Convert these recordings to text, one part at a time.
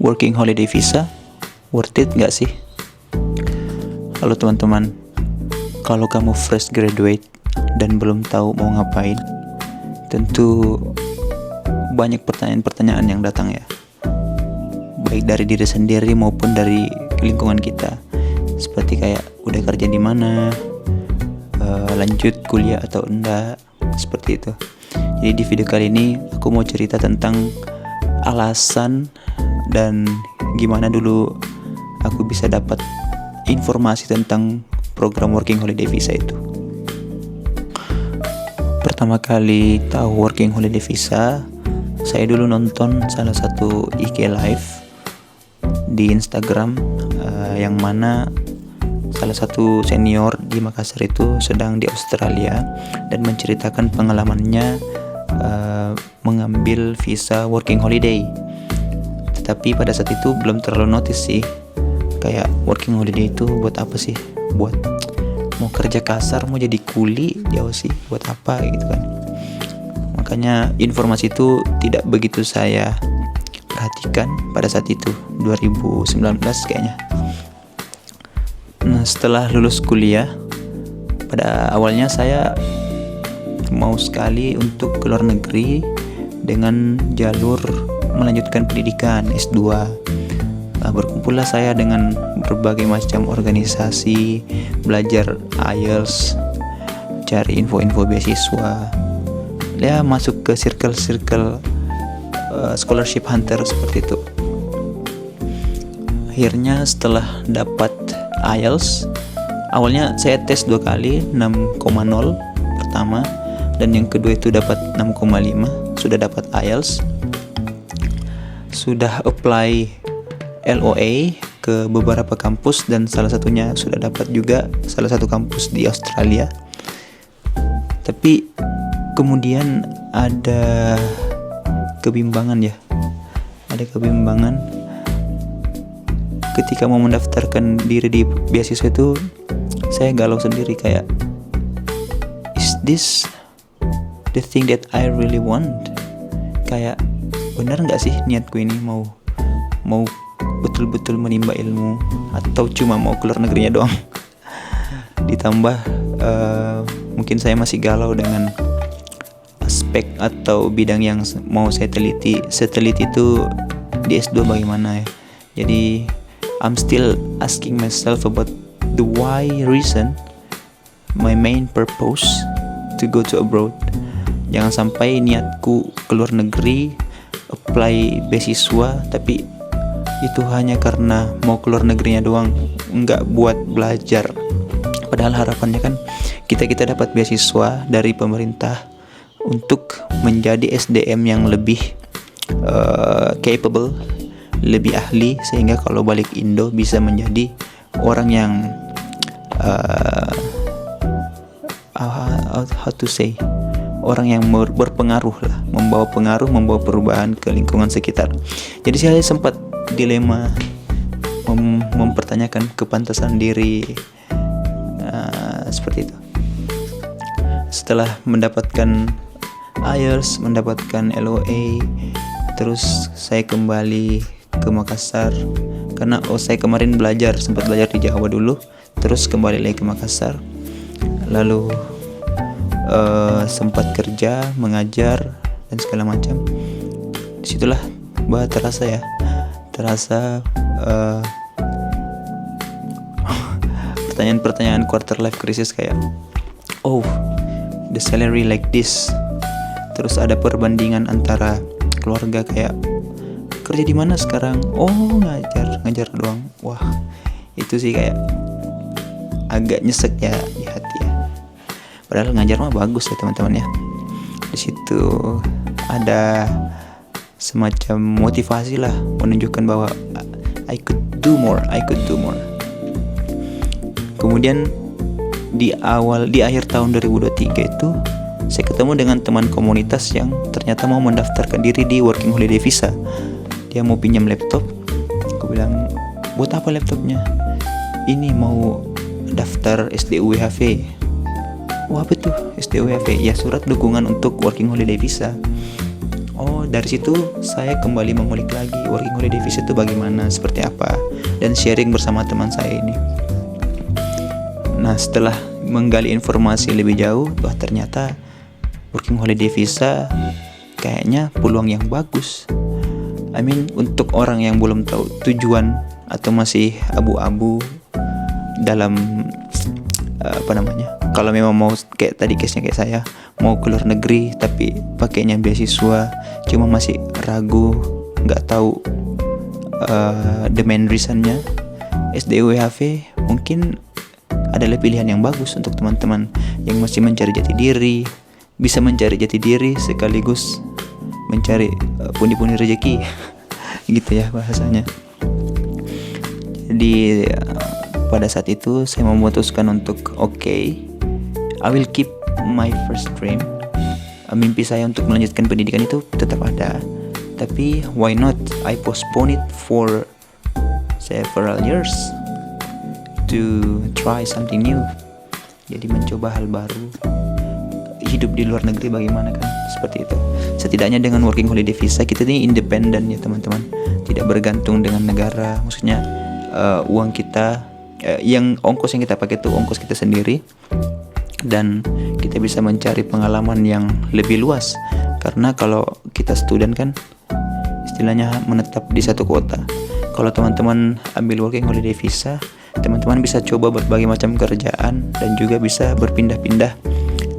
Working holiday visa worth it gak sih? Halo teman-teman, kalau kamu fresh graduate dan belum tahu mau ngapain, tentu banyak pertanyaan-pertanyaan yang datang ya, baik dari diri sendiri maupun dari lingkungan kita, seperti kayak udah kerja di mana, lanjut kuliah atau enggak, seperti itu. Jadi di video kali ini aku mau cerita tentang alasan dan gimana dulu aku bisa dapat informasi tentang program Working Holiday Visa itu. Pertama kali tahu Working Holiday Visa, saya dulu nonton salah satu IG live di Instagram, yang mana salah satu senior di Makassar itu sedang di Australia dan menceritakan pengalamannya mengambil visa working holiday. Tetapi pada saat itu belum terlalu notice sih, kayak working holiday itu buat apa sih? Buat mau kerja kasar, mau jadi kuli jauh sih, buat apa gitu kan. Makanya informasi itu tidak begitu saya perhatikan pada saat itu, 2019 kayaknya. Nah, setelah lulus kuliah, pada awalnya saya mau sekali untuk ke luar negeri dengan jalur melanjutkan pendidikan S2. Berkumpullah saya dengan berbagai macam organisasi, belajar IELTS, cari info-info beasiswa, ya masuk ke circle-circle scholarship hunter seperti itu. Akhirnya setelah dapat IELTS, awalnya saya tes 2 kali, 6,0 pertama, dan yang kedua itu dapat 6,5, sudah dapat IELTS. Sudah apply LOA ke beberapa kampus dan salah satunya sudah dapat juga salah satu kampus di Australia. Tapi kemudian ada kebimbangan ya. Ada kebimbangan ketika mau mendaftarkan diri di beasiswa itu. Saya galau sendiri, kayak, is this the thing that I really want? Kayak, benar nggak sih niatku ini mau betul-betul menimba ilmu atau cuma mau keluar negerinya doang? Ditambah mungkin saya masih galau dengan aspek atau bidang yang mau saya teliti itu di S2 bagaimana ya. Jadi I'm still asking myself about the why reason, my main purpose to go to abroad. Jangan sampai niatku keluar negeri, apply beasiswa, tapi itu hanya karena mau keluar negerinya doang, nggak buat belajar. Padahal harapannya kan kita dapat beasiswa dari pemerintah untuk menjadi SDM yang lebih capable, lebih ahli, sehingga kalau balik Indo bisa menjadi orang yang how to say, orang yang berpengaruh lah, membawa perubahan ke lingkungan sekitar. Jadi saya sempat dilema mempertanyakan kepantasan diri, seperti itu. Setelah mendapatkan IELTS, mendapatkan LOA, terus saya kembali ke Makassar karena saya kemarin sempat belajar di Jawa dulu, terus kembali lagi ke Makassar, lalu sempat kerja, mengajar dan segala macam. Disitulah terasa pertanyaan-pertanyaan quarter life crisis, kayak, oh, the salary like this. Terus ada perbandingan antara keluarga, kayak, kerja di mana sekarang? Oh, ngajar doang. Wah, itu sih kayak agak nyesek ya di hati ya. Padahal ngajar mah bagus ya teman-teman ya. Di situ ada semacam motivasi lah, menunjukkan bahwa I could do more. Kemudian di akhir tahun 2023 itu saya ketemu dengan teman komunitas yang ternyata mau mendaftarkan diri di Working Holiday Visa. Dia mau pinjam laptop. Aku bilang, buat apa laptopnya? Ini mau daftar SDUWHV. Wah, apa tuh SDUWHV? Ya, surat dukungan untuk Working Holiday Visa. Dari situ saya kembali mengulik lagi working holiday visa itu bagaimana, seperti apa, dan sharing bersama teman saya ini. Nah, setelah menggali informasi lebih jauh, wah ternyata working holiday visa kayaknya peluang yang bagus. Untuk orang yang belum tahu tujuan atau masih abu-abu dalam kalau memang mau kayak tadi case-nya kayak saya, mau ke luar negeri tapi pakainya beasiswa, cuma masih ragu, nggak tahu the main reason-nya, SDUWHV mungkin adalah pilihan yang bagus untuk teman-teman yang masih mencari jati diri, bisa mencari jati diri sekaligus mencari pundi-pundi rezeki gitu ya bahasanya. Jadi pada saat itu saya memutuskan untuk I will keep my first dream. Mimpi saya untuk melanjutkan pendidikan itu tetap ada, tapi why not I postpone it for several years to try something new. Jadi mencoba hal baru, hidup di luar negeri bagaimana kan, seperti itu. Setidaknya dengan working holiday visa kita ini independen ya teman-teman, tidak bergantung dengan negara. Maksudnya uang kita, yang ongkos yang kita pakai itu ongkos kita sendiri, dan kita bisa mencari pengalaman yang lebih luas. Karena kalau kita student kan istilahnya menetap di satu kota. Kalau teman-teman ambil working holiday visa, teman-teman bisa coba berbagai macam kerjaan dan juga bisa berpindah-pindah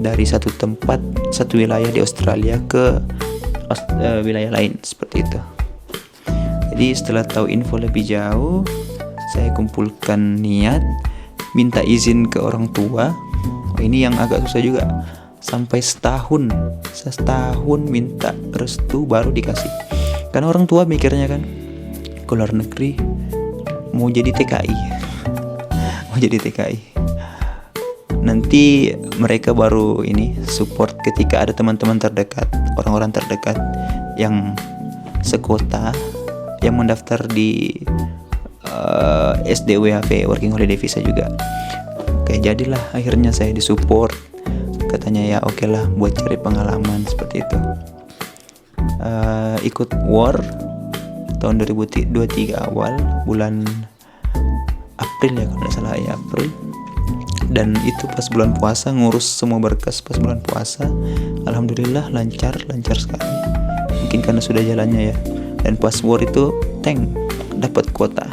dari satu tempat, satu wilayah di Australia ke wilayah lain, seperti itu. Jadi setelah tahu info lebih jauh, saya kumpulkan niat, minta izin ke orang tua. Ini yang agak susah juga, sampai setahun minta restu baru dikasih. Karena orang tua mikirnya kan ke luar negeri mau jadi TKI nanti mereka baru support ketika ada teman-teman terdekat, orang-orang terdekat yang sekota yang mendaftar di SDUWHV working holiday visa juga. Kayak jadilah akhirnya saya disupport, katanya ya oke lah buat cari pengalaman, seperti itu. Ikut war tahun 2023 awal, bulan April ya kalau tidak salah ya, April. Dan itu pas bulan puasa, ngurus semua berkas pas bulan puasa. Alhamdulillah lancar sekali. Mungkin karena sudah jalannya ya. Dan pas war itu dapat kuota,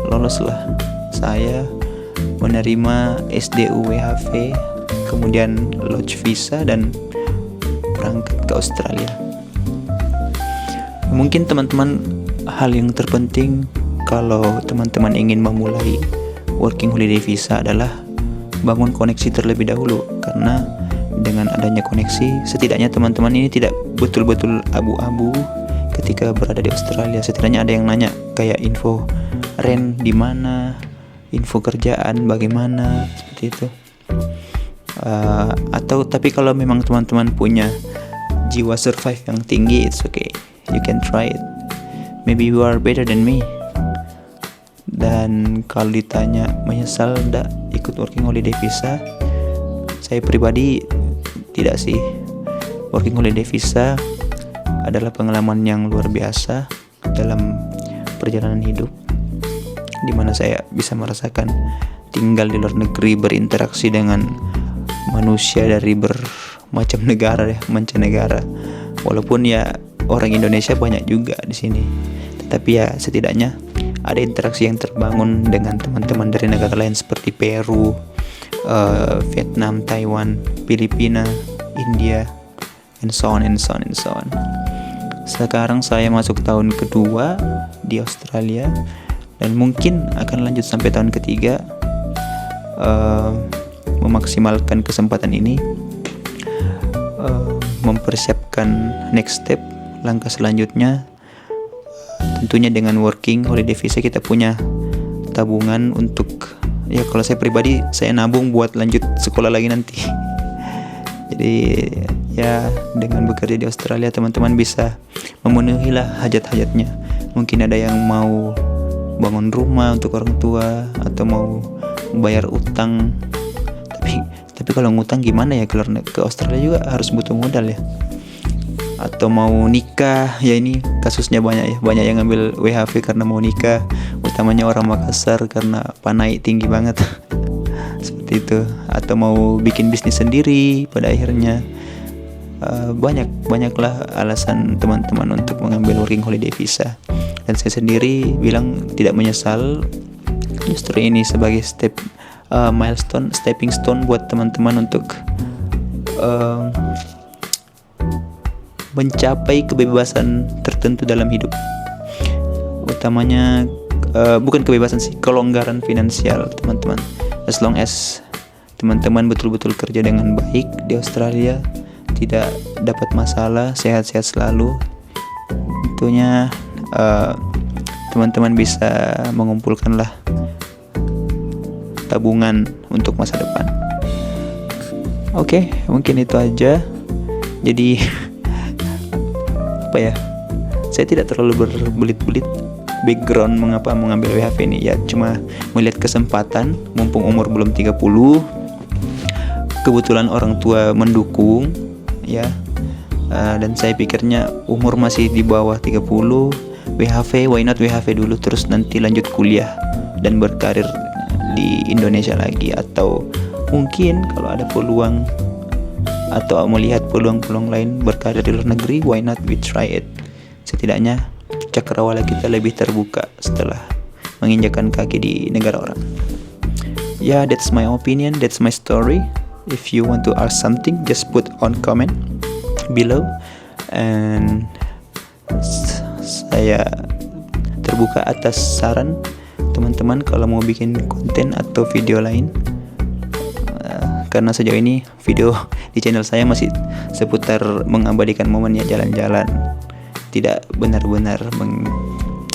loloslah saya menerima SDUWHV, kemudian lodge visa dan berangkat ke Australia. Mungkin teman-teman, hal yang terpenting kalau teman-teman ingin memulai working holiday visa adalah bangun koneksi terlebih dahulu. Karena dengan adanya koneksi, setidaknya teman-teman ini tidak betul-betul abu-abu ketika berada di Australia. Setidaknya ada yang nanya kayak info rent di mana, info kerjaan bagaimana, seperti itu. Tapi kalau memang teman-teman punya jiwa survive yang tinggi, it's okay, you can try it. Maybe you are better than me. Dan kalau ditanya menyesal enggak ikut working holiday visa, saya pribadi tidak sih. Working holiday visa adalah pengalaman yang luar biasa dalam perjalanan hidup, di mana saya bisa merasakan tinggal di luar negeri, berinteraksi dengan manusia dari bermacam negara ya, mancanegara. Walaupun ya orang Indonesia banyak juga di sini, tetapi ya setidaknya ada interaksi yang terbangun dengan teman-teman dari negara lain seperti Peru, Vietnam, Taiwan, Filipina, India, and so on. Sekarang saya masuk tahun kedua di Australia dan mungkin akan lanjut sampai tahun ketiga, memaksimalkan kesempatan ini, mempersiapkan next step, langkah selanjutnya. Tentunya dengan working holiday visa kita punya tabungan untuk, ya kalau saya pribadi saya nabung buat lanjut sekolah lagi nanti. Jadi ya dengan bekerja di Australia teman-teman bisa memenuhilah hajat-hajatnya. Mungkin ada yang mau bangun rumah untuk orang tua atau mau bayar utang. Tapi kalau ngutang gimana ya, ke Australia juga harus butuh modal ya. atau mau nikah. Ya ini kasusnya banyak ya, banyak yang ngambil WHV karena mau nikah, utamanya orang Makassar karena panai tinggi banget. Seperti itu. Atau mau bikin bisnis sendiri pada akhirnya. Banyaklah alasan teman-teman untuk mengambil working holiday visa, dan saya sendiri bilang tidak menyesal. Justru ini sebagai stepping stone buat teman-teman untuk mencapai kebebasan tertentu dalam hidup, utamanya bukan kebebasan sih, kelonggaran finansial teman-teman. As long as teman-teman betul-betul kerja dengan baik di Australia, tidak dapat masalah, sehat-sehat selalu, tentunya teman-teman bisa mengumpulkanlah tabungan untuk masa depan. Oke, mungkin itu aja. Jadi apa ya, saya tidak terlalu berbelit-belit background mengapa mengambil WHV ini. Ya cuma melihat kesempatan, mumpung umur belum 30, kebetulan orang tua mendukung ya, dan saya pikirnya umur masih di bawah 30, WHV, why not WHV dulu, terus nanti lanjut kuliah dan berkarir di Indonesia lagi, atau mungkin kalau ada peluang atau melihat peluang-peluang lain berkarir di luar negeri, why not we try it. Setidaknya cakrawala kita lebih terbuka setelah menginjakkan kaki di negara orang. Yeah, that's my opinion, that's my story. If you want to ask something, just put on comment below, and saya terbuka atas saran teman-teman kalau mau bikin konten atau video lain. Karena sejauh ini video di channel saya masih seputar mengabadikan momen ya, jalan-jalan, tidak benar-benar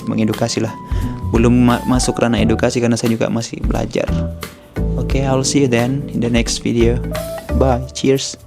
mengedukasi lah. Belum masuk ranah edukasi karena saya juga masih belajar. Okay, I'll see you then in the next video. Bye, cheers.